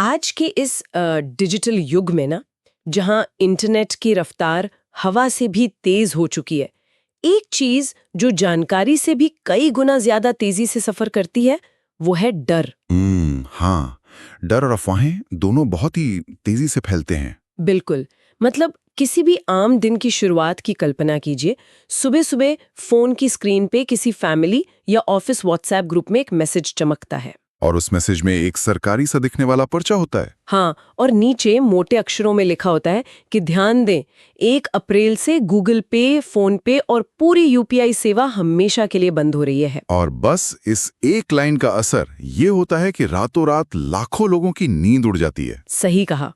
आज के इस डिजिटल युग में ना, जहां इंटरनेट की रफ्तार हवा से भी तेज हो चुकी है, एक चीज जो जानकारी से भी कई गुना ज्यादा तेजी से सफर करती है, वो है डर। हाँ, डर और अफवाहें दोनों बहुत ही तेजी से फैलते हैं। बिल्कुल। मतलब किसी भी आम दिन की शुरुआत की कल्पना कीजिए। सुबह सुबह फोन की स्क्रीन पे किसी फैमिली या ऑफिस व्हाट्सएप ग्रुप में एक मैसेज चमकता है। और उस मैसेज में एक सरकारी सा दिखने वाला पर्चा होता है। हाँ, और नीचे मोटे अक्षरों में लिखा होता है कि ध्यान दें, 1 अप्रैल से गूगल पे, फोन पे और पूरी यूपीआई सेवा हमेशा के लिए बंद हो रही है। और बस इस एक लाइन का असर ये होता है कि रातों रात लाखों लोगों की नींद उड़ जाती है। सही कहा।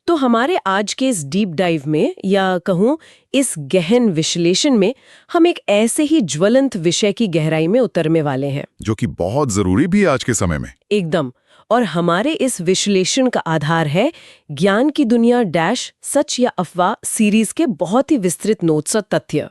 तो हमारे आज के इस डीप डाइव में, या कहूँ इस गहन विश्लेषण में, हम एक ऐसे ही ज्वलंत विषय की गहराई में उतरने वाले हैं, जो कि बहुत जरूरी भी है आज के समय में। एकदम। और हमारे इस विश्लेषण का आधार है ज्ञान की दुनिया डैश सच या अफवाह सीरीज के बहुत ही विस्तृत नोट्स और तथ्य।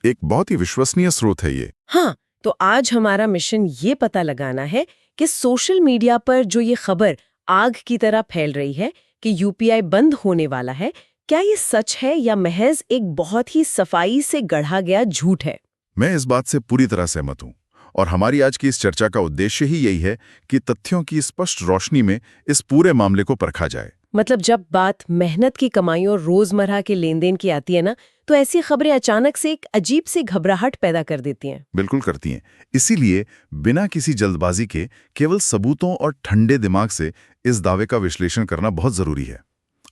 एक बहुत ही विश्वसनीय स्रोत है ये। हाँ, तो आज हमारा मिशन ये पता लगाना है कि सोशल मीडिया पर जो ये खबर आग की तरह फैल रही है कि यूपीआई बंद होने वाला है, क्या ये सच है या महज एक बहुत ही सफाई से गढ़ा गया झूठ है। मैं इस बात से पूरी तरह सहमत हूँ। और हमारी आज की इस चर्चा का उद्देश्य ही यही है कि तथ्यों की स्पष्ट रोशनी में इस पूरे मामले को परखा जाए। मतलब जब बात मेहनत की कमाई और रोजमर्रा के लेन देन की आती है ना, तो ऐसी खबरें अचानक से एक अजीब सी घबराहट पैदा कर देती हैं। बिल्कुल करती हैं। इसीलिए बिना किसी जल्दबाजी के केवल सबूतों और ठंडे दिमाग से इस दावे का विश्लेषण करना बहुत जरूरी है।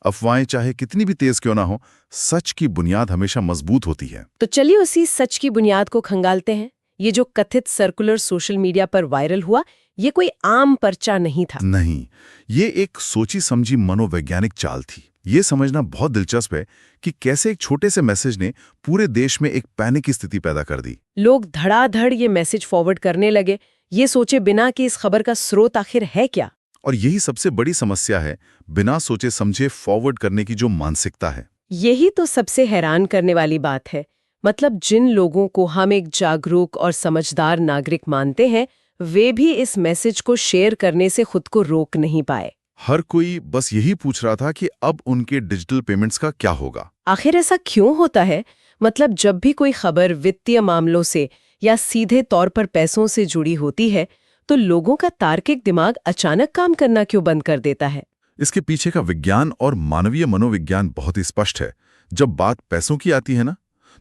अफवाहें चाहे कितनी भी तेज क्यों ना हो, सच की बुनियाद हमेशा मजबूत होती है। तो चलिए उसी सच की बुनियाद को खंगालते हैं। ये जो कथित सर्कुलर सोशल मीडिया पर वायरल हुआ, ये कोई आम पर्चा नहीं था। नहीं, ये एक सोची समझी मनोवैज्ञानिक चाल थी। ये समझना बहुत दिलचस्प है कि कैसे एक छोटे से मैसेज ने पूरे देश में एक पैनिक की स्थिति पैदा कर दी। लोग धड़ाधड़ ये मैसेज फॉरवर्ड करने लगे, ये सोचे बिना कि इस खबर का स्रोत आखिर है क्या। और यही सबसे बड़ी समस्या है, बिना सोचे समझे फॉरवर्ड करने की जो मानसिकता है। यही तो सबसे हैरान करने वाली बात है। मतलब जिन लोगों को हम एक जागरूक और समझदार नागरिक मानते हैं, वे भी इस मैसेज को शेयर करने से खुद को रोक नहीं पाए। हर कोई बस यही पूछ रहा था कि अब उनके डिजिटल पेमेंट्स का क्या होगा। आखिर ऐसा क्यों होता है? मतलब जब भी कोई खबर वित्तीय मामलों से या सीधे तौर पर पैसों से जुड़ी होती है, तो लोगों का तार्किक दिमाग अचानक काम करना क्यों बंद कर देता है? इसके पीछे का विज्ञान और मानवीय मनोविज्ञान बहुत ही स्पष्ट है। जब बात पैसों की आती है ना,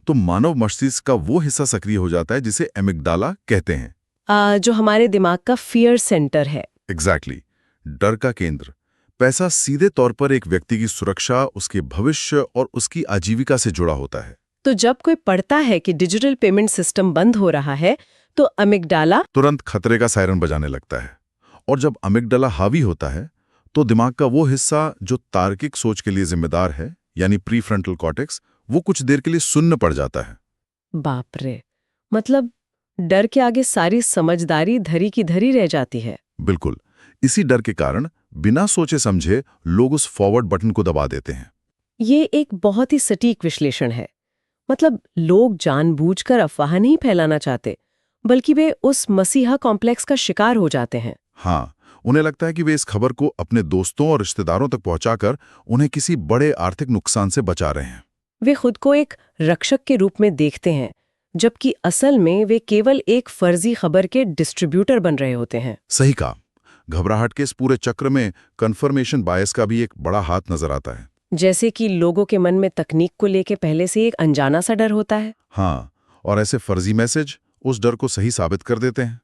तो मानव मस्तिष्क का वो हिस्सा सक्रिय हो जाता है जिसे एमिग्डाला कहते हैं। जो हमारे दिमाग का फियर सेंटर है। एग्जैक्टली, डर का केंद्र। पैसा सीधे तौर पर एक व्यक्ति की सुरक्षा, उसके भविष्य और उसकी आजीविका से जुड़ा होता है। तो जब कोई पढ़ता है कि डिजिटल पेमेंट सिस्टम बंद हो रहा है, तो अमिगडाला तुरंत खतरे का सायरन बजाने लगता है। और जब अमिगडाला हावी होता है, तो दिमाग का वो हिस्सा जो तार्किक सोच के लिए जिम्मेदार है, यानी प्रीफ्रंटल कॉर्टेक्स, वो कुछ देर के लिए सुन्न पड़ जाता है। बाप रे! मतलब डर के आगे सारी समझदारी धरी की धरी रह जाती है। बिल्कुल। इसी डर के कारण बिना सोचे समझे लोग उस फॉरवर्ड बटन को दबा देते हैं। ये एक बहुत ही सटीक विश्लेषण है। मतलब लोग जानबूझकर अफवाह नहीं फैलाना चाहते, बल्कि वे उस मसीहा कॉम्प्लेक्स का शिकार हो जाते हैं। हाँ, उन्हें लगता है कि वे इस खबर को अपने दोस्तों और रिश्तेदारों तक पहुंचाकर उन्हें किसी बड़े आर्थिक नुकसान से बचा रहे हैं। वे खुद को एक रक्षक के रूप में देखते हैं, जबकि असल में वे केवल एक फर्जी खबर के डिस्ट्रीब्यूटर बन रहे होते हैं। सही कहा। घबराहट के इस पूरे चक्र में कन्फर्मेशन बायस का भी एक बड़ा हाथ नजर आता है। जैसे कि लोगों के मन में तकनीक को लेके पहले से एक अनजाना सा डर होता है। हाँ, और ऐसे फर्जी मैसेज उस डर को सही साबित कर देते हैं।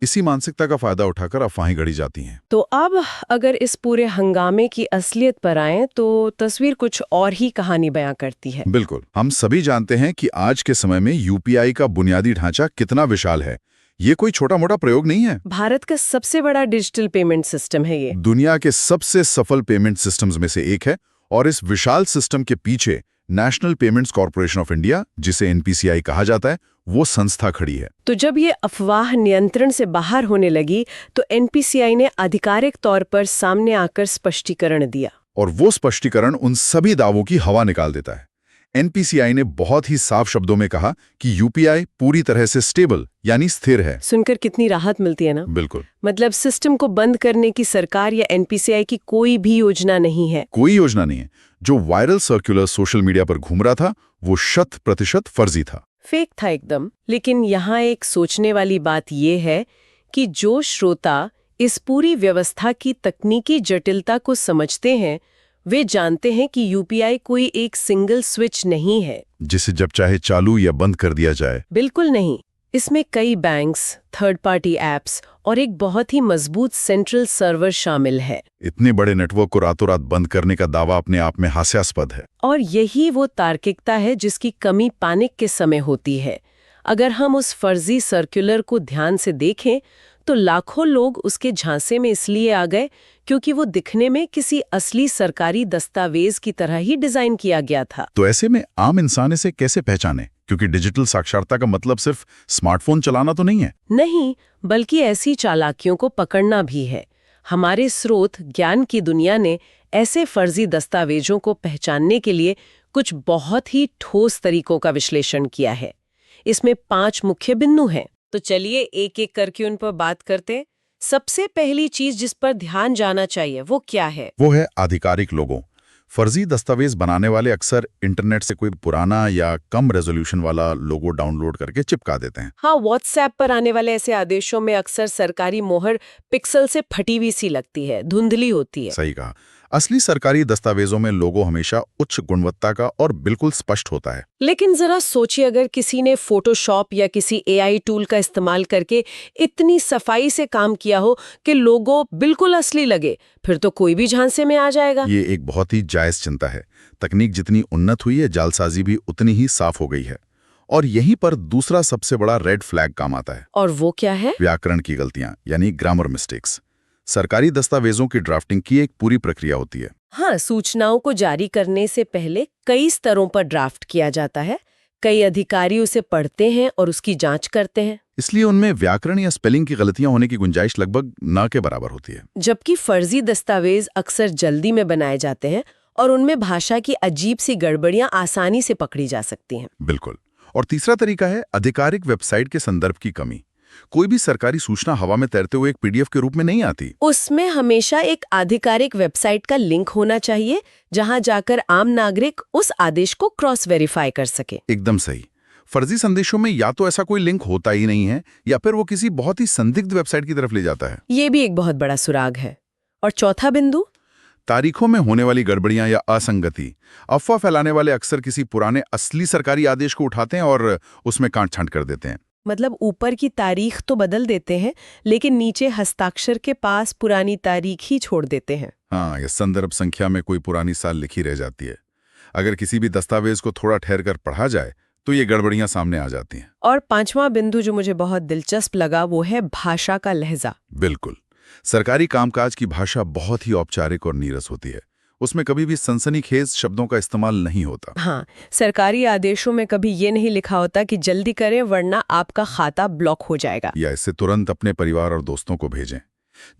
इसी मानसिकता का फायदा उठाकर अफवाहें गढ़ी जाती हैं। तो अब अगर इस पूरे हंगामे की असलियत पर आएं, तो तस्वीर कुछ और ही कहानी बयां करती है। बिल्कुल। हम सभी जानते हैं कि आज के समय में यूपीआई का बुनियादी ढांचा कितना विशाल है। ये कोई छोटा मोटा प्रयोग नहीं है। भारत का सबसे बड़ा डिजिटल पेमेंट सिस्टम है ये। दुनिया के सबसे सफल पेमेंट सिस्टम्स में से एक है। और इस विशाल सिस्टम के पीछे national payments corporation of India, जिसे एनपीसीआई कहा जाता है, वो संस्था खड़ी है। तो जब ये अफवाह नियंत्रण से बाहर होने लगी, तो एनपीसीआई ने आधिकारिक तौर पर सामने आकर स्पष्टीकरण दिया। और वो स्पष्टीकरण उन सभी दावों की हवा निकाल देता है। एनपीसीआई ने बहुत ही साफ शब्दों में कहा कि यूपीआई पूरी तरह से स्टेबल यानी स्थिर है। सुनकर कितनी राहत मिलती है ना। बिल्कुल। मतलब सिस्टम को बंद करने की सरकार या एनपीसीआई की कोई भी योजना नहीं है। कोई योजना नहीं है। जो वायरल सर्कुलर सोशल मीडिया पर घूम रहा था वो 100% फर्जी था, फेक था एकदम। लेकिन यहाँ एक सोचने वाली बात यह है कि जो श्रोता इस पूरी व्यवस्था की तकनीकी जटिलता को समझते हैं वे जानते हैं कि यूपीआई कोई एक सिंगल स्विच नहीं है जिसे जब चाहे चालू या बंद कर दिया जाए। बिल्कुल नहीं। इसमें कई बैंक्स, थर्ड पार्टी एप्स और एक बहुत ही मजबूत सेंट्रल सर्वर शामिल है। इतने बड़े नेटवर्क को रातों रात बंद करने का दावा अपने आप में हास्यास्पद है। और यही वो तार्किकता है जिसकी कमी पैनिक के समय होती है। अगर हम उस फर्जी सर्कुलर को ध्यान से देखें तो लाखों लोग उसके झांसे में इसलिए आ गए क्योंकि वो दिखने में किसी असली सरकारी दस्तावेज की तरह ही डिजाइन किया गया था। तो ऐसे में आम इंसान इसे कैसे पहचाने? क्योंकि डिजिटल साक्षरता का मतलब सिर्फ स्मार्टफोन चलाना तो नहीं है। नहीं, बल्कि ऐसी चालाकियों को पकड़ना भी है। हमारे स्रोत ज्ञान की दुनिया ने ऐसे फर्जी दस्तावेजों को पहचानने के लिए कुछ बहुत ही ठोस तरीकों का विश्लेषण किया है। इसमें 5 मुख्य बिंदु हैं। तो चलिए एक एक करके उन पर बात करते हैं। सबसे पहली चीज जिस पर ध्यान जाना चाहिए वो क्या है? वो है आधिकारिक लोगों। फर्जी दस्तावेज बनाने वाले अक्सर इंटरनेट से कोई पुराना या कम रेजोल्यूशन वाला लोगो डाउनलोड करके चिपका देते हैं। हाँ, व्हाट्सएप पर आने वाले ऐसे आदेशों में अक्सर सरकारी मोहर पिक्सल से फटी हुई सी लगती है, धुंधली होती है। सही कहा। असली सरकारी दस्तावेजों में लोगो हमेशा उच्च गुणवत्ता का और बिल्कुल स्पष्ट होता है। लेकिन जरा सोचिए अगर किसी ने फोटोशॉप या किसी एआई टूल का इस्तेमाल करके इतनी सफाई से काम किया हो कि लोगो बिल्कुल असली लगे, फिर तो कोई भी झांसे में आ जाएगा। ये एक बहुत ही जायज चिंता है। तकनीक जितनी उन्नत हुई है, जालसाजी भी उतनी ही साफ हो गई है। और यहीं पर दूसरा सबसे बड़ा रेड फ्लैग काम आता है। और वो क्या है? व्याकरण की गलतियां यानी ग्रामर मिस्टेक्स। सरकारी दस्तावेजों की ड्राफ्टिंग की एक पूरी प्रक्रिया होती है। हाँ, सूचनाओं को जारी करने से पहले कई स्तरों पर ड्राफ्ट किया जाता है। कई अधिकारी उसे पढ़ते हैं और उसकी जांच करते हैं। इसलिए उनमें व्याकरण या स्पेलिंग की गलतियां होने की गुंजाइश लगभग न के बराबर होती है। जबकि फर्जी दस्तावेज अक्सर जल्दी में बनाए जाते हैं और उनमें भाषा की अजीब सी गड़बड़ियां आसानी से पकड़ी जा सकती हैं। बिल्कुल। और तीसरा तरीका है आधिकारिक वेबसाइट के संदर्भ की कमी। कोई भी सरकारी सूचना हवा में तैरते हुए एक पीडीएफ के रूप में नहीं आती। उसमें हमेशा एक आधिकारिक वेबसाइट का लिंक होना चाहिए जहां जाकर आम नागरिक उस आदेश को क्रॉस वेरीफाई कर सके। एकदम सही। फर्जी संदेशों में या तो ऐसा कोई लिंक होता ही नहीं है या फिर वो किसी बहुत ही संदिग्ध वेबसाइट की तरफ ले जाता है। ये भी एक बहुत बड़ा सुराग है। और चौथा बिंदु, तारीखों में होने वाली गड़बड़ियां या असंगति। अफवाह फैलाने वाले अक्सर किसी पुराने असली सरकारी आदेश को उठाते हैं और उसमें काट छांट कर देते हैं। मतलब ऊपर की तारीख तो बदल देते हैं लेकिन नीचे हस्ताक्षर के पास पुरानी तारीख ही छोड़ देते हैं। हाँ, या संदर्भ संख्या में कोई पुरानी साल लिखी रह जाती है। अगर किसी भी दस्तावेज को थोड़ा ठहर कर पढ़ा जाए तो ये गड़बड़ियां सामने आ जाती हैं। और 5वां बिंदु जो मुझे बहुत दिलचस्प लगा वो है भाषा का लहजा। बिल्कुल। सरकारी कामकाज की भाषा बहुत ही औपचारिक और नीरस होती है। उसमें कभी भी सनसनीखेज शब्दों का इस्तेमाल नहीं होता। हाँ, सरकारी आदेशों में कभी ये नहीं लिखा होता कि जल्दी करें वरना आपका खाता ब्लॉक हो जाएगा, या इससे तुरंत अपने परिवार और दोस्तों को भेजें।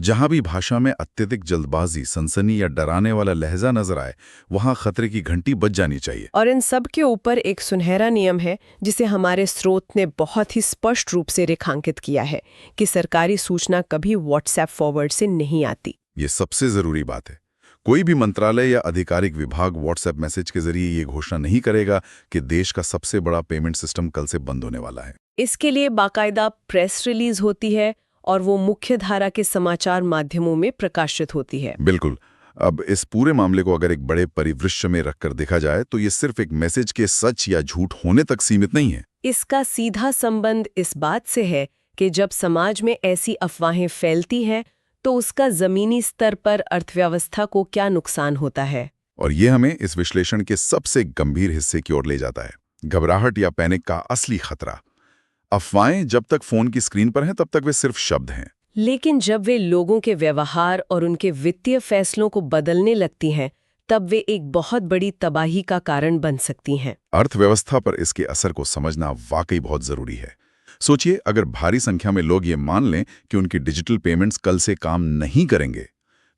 जहां भी भाषा में अत्यधिक जल्दबाजी, सनसनी या डराने वाला लहजा नजर आए वहां खतरे की घंटी बज जानी चाहिए। और इन सब के ऊपर एक सुनहरा नियम है जिसे हमारे स्रोत ने बहुत ही स्पष्ट रूप से रेखांकित किया है कि सरकारी सूचना कभी व्हाट्सएप फॉरवर्ड से नहीं आती। ये सबसे जरूरी बात है। कोई भी मंत्रालय या आधिकारिक विभाग व्हाट्सएप मैसेज के जरिए ये घोषणा नहीं करेगा कि देश का सबसे बड़ा पेमेंट सिस्टम कल से बंद होने वाला है। इसके लिए बाकायदा प्रेस रिलीज होती है और वो मुख्य धारा के समाचार माध्यमों में प्रकाशित होती है। बिल्कुल। अब इस पूरे मामले को अगर एक बड़े परिदृश्य में रखकर देखा जाए तो ये सिर्फ एक मैसेज के सच या झूठ होने तक सीमित नहीं है। इसका सीधा संबंध इस बात से है कि जब समाज में ऐसी अफवाहें फैलती हैं तो उसका जमीनी स्तर पर अर्थव्यवस्था को क्या नुकसान होता है। और ये हमें इस विश्लेषण के सबसे गंभीर हिस्से की ओर ले जाता है, घबराहट या पैनिक का असली खतरा। अफवाहें जब तक फोन की स्क्रीन पर हैं तब तक वे सिर्फ शब्द हैं, लेकिन जब वे लोगों के व्यवहार और उनके वित्तीय फैसलों को बदलने लगती हैं तब वे एक बहुत बड़ी तबाही का कारण बन सकती हैं। अर्थव्यवस्था पर इसके असर को समझना वाकई बहुत जरूरी है। सोचिए, अगर भारी संख्या में लोग ये मान लें कि उनकी डिजिटल पेमेंट्स कल से काम नहीं करेंगे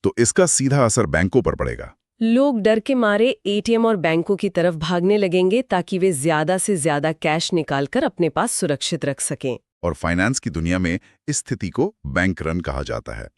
तो इसका सीधा असर बैंकों पर पड़ेगा। लोग डर के मारे एटीएम और बैंकों की तरफ भागने लगेंगे ताकि वे ज्यादा से ज्यादा कैश निकालकर अपने पास सुरक्षित रख सकें। और फाइनेंस की दुनिया में इस स्थिति को बैंक रन कहा जाता है।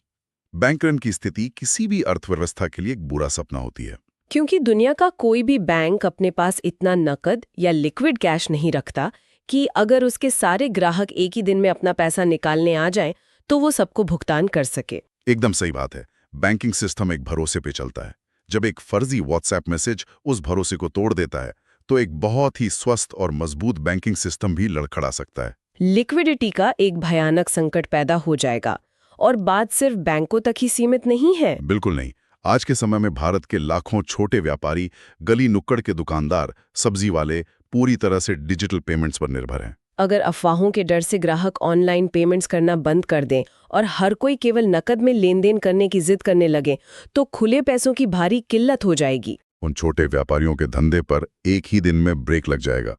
बैंक रन की स्थिति किसी भी अर्थव्यवस्था के लिए एक बुरा सपना होती है, क्योंकि दुनिया का कोई भी बैंक अपने पास इतना नकद या लिक्विड कैश नहीं रखता कि अगर उसके सारे ग्राहक एक ही दिन में अपना पैसा निकालने आ जाएं तो वो सबको भुगतान कर सके। एकदम सही बात है। बैंकिंग सिस्टम एक भरोसे पे चलता है। जब एक फर्जी व्हाट्सएप मैसेज उस भरोसे को तोड़ देता है तो एक बहुत ही स्वस्थ और मजबूत बैंकिंग सिस्टम भी लड़खड़ा सकता है। लिक्विडिटी का एक भयानक संकट पैदा हो जाएगा। और बात सिर्फ बैंकों तक ही सीमित नहीं है। बिल्कुल नहीं। आज के समय में भारत के लाखों छोटे व्यापारी, गली नुक्कड़ के दुकानदार, सब्जी वाले पूरी तरह से डिजिटल पेमेंट्स पर निर्भर हैं। अगर अफवाहों के डर से ग्राहक ऑनलाइन पेमेंट्स करना बंद कर दें और हर कोई केवल नकद में लेन देन करने की जिद करने लगे तो खुले पैसों की भारी किल्लत हो जाएगी। उन छोटे व्यापारियों के धंधे पर एक ही दिन में ब्रेक लग जाएगा।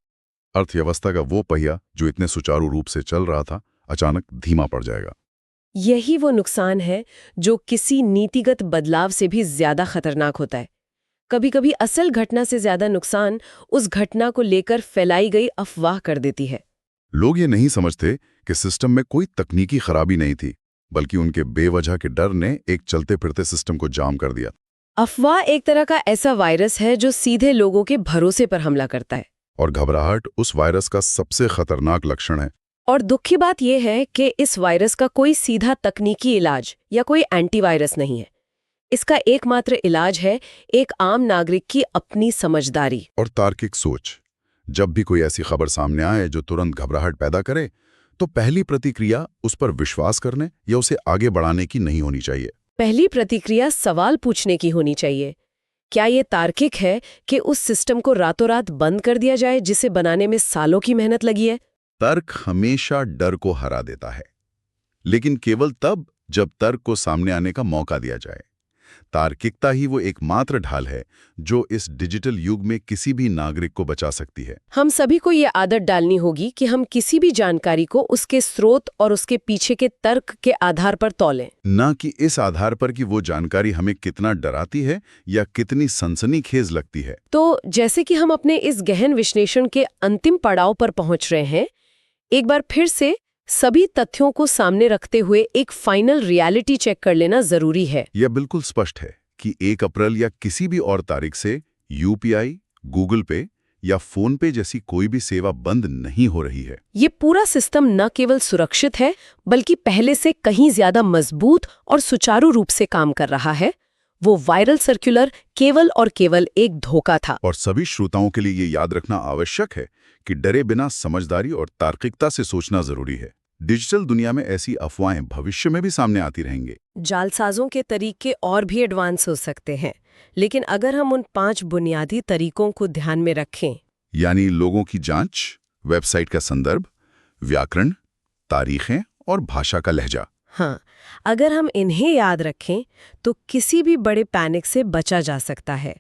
अर्थव्यवस्था का वो पहिया जो इतने सुचारू रूप से चल रहा था, अचानक धीमा पड़ जाएगा। यही वो नुकसान है जो किसी नीतिगत बदलाव से भी ज्यादा खतरनाक होता है। कभी-कभी असल घटना से ज्यादा नुकसान उस घटना को लेकर फैलाई गई अफवाह कर देती है। लोग ये नहीं समझते कि सिस्टम में कोई तकनीकी खराबी नहीं थी, बल्कि उनके बेवजह के डर ने एक चलते फिरते सिस्टम को जाम कर दिया। अफवाह एक तरह का ऐसा वायरस है जो सीधे लोगों के भरोसे पर हमला करता है। और घबराहट उस वायरस का सबसे खतरनाक लक्षण है। और दुख की बात यह है कि इस वायरस का कोई सीधा तकनीकी इलाज या कोई एंटीवायरस नहीं है। इसका एकमात्र इलाज है एक आम नागरिक की अपनी समझदारी और तार्किक सोच। जब भी कोई ऐसी खबर सामने आए जो तुरंत घबराहट पैदा करे, तो पहली प्रतिक्रिया उस पर विश्वास करने या उसे आगे बढ़ाने की नहीं होनी चाहिए। पहली प्रतिक्रिया सवाल पूछने की होनी चाहिए। क्या ये तार्किक है कि उस सिस्टम को रातों रात बंद कर दिया जाए जिसे बनाने में सालों की मेहनत लगी है? तर्क हमेशा डर को हरा देता है, लेकिन केवल तब जब तर्क को सामने आने का मौका दिया जाए। तार्किकता ही वो एकमात्र ढाल है जो इस डिजिटल युग में किसी भी नागरिक को बचा सकती है। हम सभी को ये आदत डालनी होगी कि हम किसी भी जानकारी को उसके स्रोत और उसके पीछे के तर्क के आधार पर तौलें, ना कि इस आधार पर कि वो जानकारी हमें कितना डराती है या कितनी सनसनीखेज लगती है। तो जैसे कि हम अपने इस गहन विश्लेषण के अंतिम पड़ाव पर पहुंच रहे हैं, एक बार फिर से सभी तथ्यों को सामने रखते हुए एक फाइनल रियलिटी चेक कर लेना जरूरी है। यह बिल्कुल स्पष्ट है कि 1 अप्रैल या किसी भी और तारीख से यूपीआई, गूगल पे या फोन पे जैसी कोई भी सेवा बंद नहीं हो रही है। ये पूरा सिस्टम न केवल सुरक्षित है बल्कि पहले से कहीं ज्यादा मजबूत और सुचारू रूप से काम कर रहा है। वो वायरल सर्कुलर केवल और केवल एक धोखा था। और सभी श्रोताओं के लिए ये याद रखना आवश्यक है कि डरे बिना समझदारी और तार्किकता से सोचना जरूरी है। डिजिटल दुनिया में ऐसी अफवाहें भविष्य में भी सामने आती रहेंगे। जालसाजों के तरीके और भी एडवांस हो सकते हैं, लेकिन अगर हम उन 5 बुनियादी तरीकों को ध्यान में रखें, यानी लोगों की जांच, वेबसाइट का संदर्भ, व्याकरण, तारीखें और भाषा का लहजा, हाँ, अगर हम इन्हें याद रखें तो किसी भी बड़े पैनिक से बचा जा सकता है।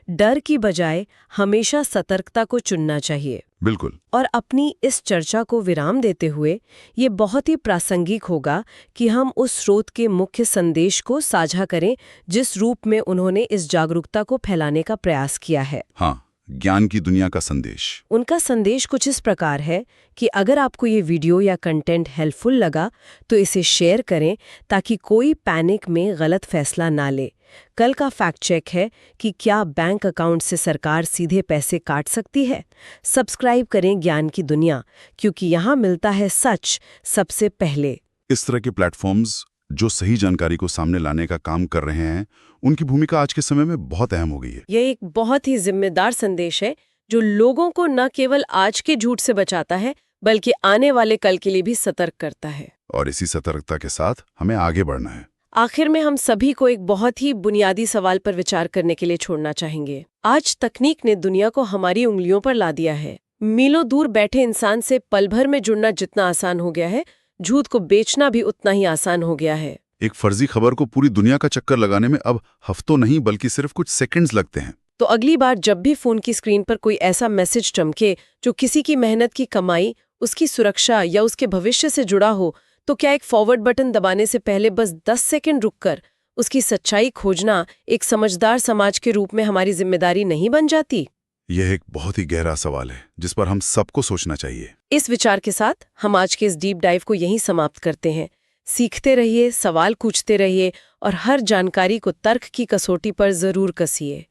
डर की बजाय हमेशा सतर्कता को चुनना चाहिए। बिल्कुल। और अपनी इस चर्चा को विराम देते हुए ये बहुत ही प्रासंगिक होगा कि हम उस स्रोत के मुख्य संदेश को साझा करें जिस रूप में उन्होंने इस जागरूकता को फैलाने का प्रयास किया है। हाँ, ज्ञान की दुनिया का संदेश। उनका संदेश कुछ इस प्रकार है कि अगर आपको ये वीडियो या कंटेंट हेल्पफुल लगा तो इसे शेयर करें ताकि कोई पैनिक में गलत फैसला ना ले। कल का फैक्ट चेक है कि क्या बैंक अकाउंट से सरकार सीधे पैसे काट सकती है। सब्सक्राइब करें ज्ञान की दुनिया, क्योंकि यहाँ मिलता है सच सबसे पहले। इस तरह के प्लेटफॉर्म्स जो सही जानकारी को सामने लाने का काम कर रहे हैं, उनकी भूमिका आज के समय में बहुत अहम हो गई है। यह एक बहुत ही जिम्मेदार संदेश है जो लोगों को न केवल आज के झूठ से बचाता है बल्कि आने वाले कल के लिए भी सतर्क करता है। और इसी सतर्कता के साथ हमें आगे बढ़ना है। आखिर में हम सभी को एक बहुत ही बुनियादी सवाल पर विचार करने के लिए छोड़ना चाहेंगे। आज तकनीक ने दुनिया को हमारी उंगलियों पर ला दिया है। मीलों दूर बैठे इंसान से पल भर में जुड़ना जितना आसान हो गया है, झूठ को बेचना भी उतना ही आसान हो गया है। एक फर्जी खबर को पूरी दुनिया का चक्कर लगाने में अब हफ्तों नहीं बल्कि सिर्फ कुछ सेकंड्स लगते हैं। तो अगली बार जब भी फोन की स्क्रीन पर कोई ऐसा मैसेज चमके जो किसी की मेहनत की कमाई, उसकी सुरक्षा या उसके भविष्य से जुड़ा हो, तो क्या एक फॉरवर्ड बटन दबाने से पहले बस 10 सेकंड रुककर उसकी सच्चाई खोजना एक समझदार समाज के रूप में हमारी जिम्मेदारी नहीं बन जाती? यह एक बहुत ही गहरा सवाल है जिस पर हम सबको सोचना चाहिए। इस विचार के साथ हम आज के इस डीप डाइव को यहीं समाप्त करते हैं। सीखते रहिए, सवाल पूछते रहिए और हर जानकारी को तर्क की कसौटी पर जरूर कसिए।